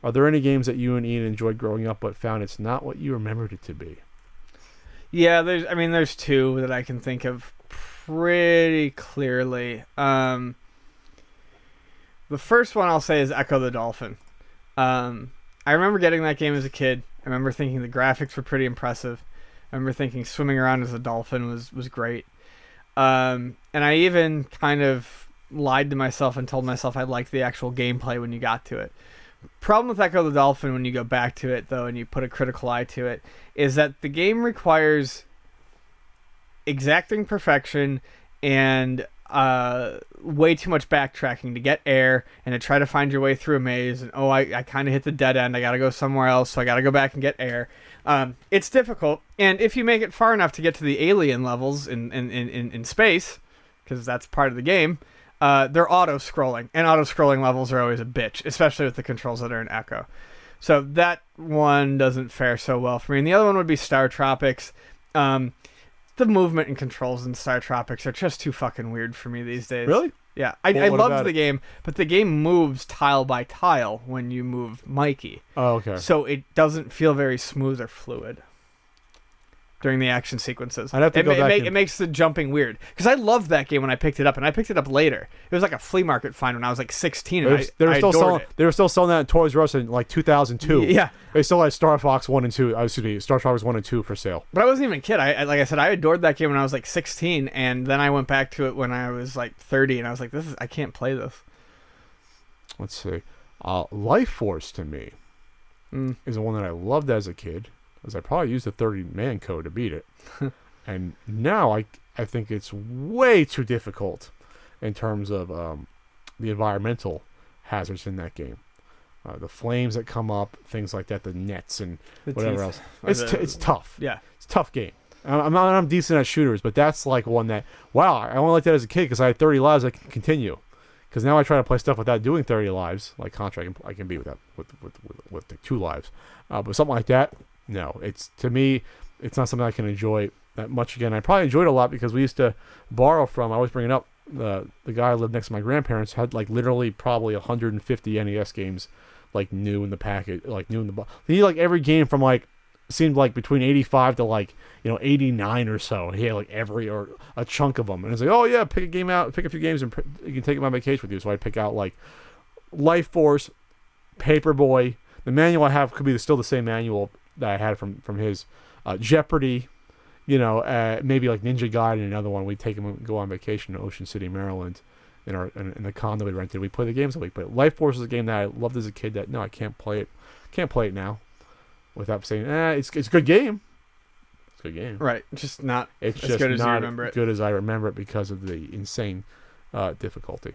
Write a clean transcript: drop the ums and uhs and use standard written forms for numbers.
Are there any games that you and Ian enjoyed growing up but found it's not what you remembered it to be? Yeah, there's two that I can think of pretty clearly. The first one I'll say is Echo the Dolphin. I remember getting that game as a kid. I remember thinking the graphics were pretty impressive. I remember thinking swimming around as a dolphin was great. And I even kind of lied to myself and told myself I liked the actual gameplay when you got to it. Problem with Echo the Dolphin when you go back to it, though, and you put a critical eye to it, is that the game requires exacting perfection and way too much backtracking to get air and to try to find your way through a maze. And I kind of hit the dead end. I got to go somewhere else, so I got to go back and get air. It's difficult, and if you make it far enough to get to the alien levels in space, because that's part of the game, they're auto-scrolling, and auto-scrolling levels are always a bitch, especially with the controls that are in Echo. So that one doesn't fare so well for me. And the other one would be Star Tropics. The movement and controls in Star Tropics are just too fucking weird for me these days. Really? Yeah, I What loved about the it? game, but the game moves tile by tile when you move Mikey. Oh, okay. So it doesn't feel very smooth or fluid during the action sequences. I'd have to go back and- It makes the jumping weird. Because I loved that game when I picked it up, and I picked it up later. It was like a flea market find when I was like 16, and They were I still adored selling. it. They were still selling that at Toys R Us in like 2002. Yeah. They still had Star Fox 1 and 2. Excuse me, Star Fox 1 and 2 for sale. But I wasn't even a kid. Like I said, I adored that game when I was like 16, and then I went back to it when I was like 30, and I was like, I can't play this. Let's see. Life Force to me is the one that I loved as a kid, as I probably used the 30-man code to beat it. And now I think it's way too difficult in terms of the environmental hazards in that game. The flames that come up, things like that, the nets and The whatever teeth. else. Or It's tough. Yeah. It's a tough game. I'm decent at shooters, but that's like one that, wow, I only liked that as a kid because I had 30 lives I can continue. Because now I try to play stuff without doing 30 lives, like Contra, I can beat with that with the 2 lives. But something like that, no. It's, to me, it's not something I can enjoy that much again. I probably enjoyed it a lot because we used to borrow from, I always bring it up, the guy who lived next to my grandparents had like literally probably 150 NES games like new in the packet, like new in the box. He had like every game from like, seemed like between 85 to like, 89 or so. He had like every, or a chunk of them. And it's like, oh yeah, pick a game out, pick a few games and you can take them on vacation with you. So I'd pick out like Life Force, Paperboy. The manual I have could be still the same manual that I had from his. Jeopardy, maybe like Ninja Gaiden, another one. We'd take him and go on vacation to Ocean City, Maryland, in the condo we rented. We play the games a week. But Life Force is a game that I loved as a kid. That no, I can't play it. Can't play it now, without saying, it's a good game. It's a good game. Right. Just not It's as just good as you not remember it. good as I remember it because of the insane difficulty.